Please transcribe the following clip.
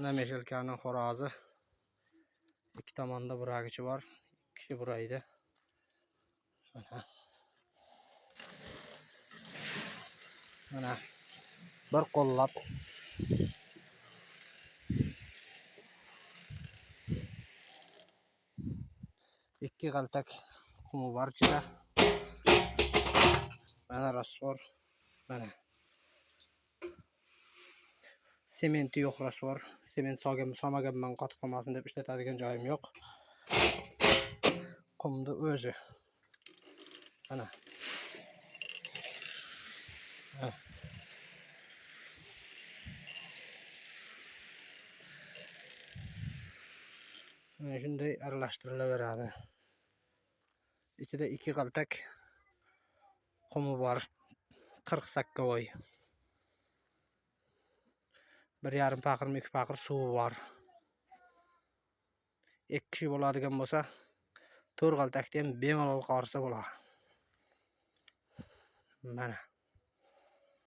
Ana Meshelkaning xo'rozi. İki tomonda buragichi bor. İki kishi buraydi. Mana bir qo'llab ikki qaltak qumi bor ichida. Mana rasvor. Mana sementi yo'q rasvor. Sement solmaganman qotib qolmasin deb ishlatadigan joyim yo'q. Qumni o'zi. Mana. Mana shunday aralashtirulaveradi. Ichida ikki qaltak qumi bor. 40 sakkavoy. 1,5 paqir, 2 paqir suvi bor. 2 kishi bo'ladigan bo'lsa, 4 qaltakda ham bemalol qorisa bo'ladi. Mana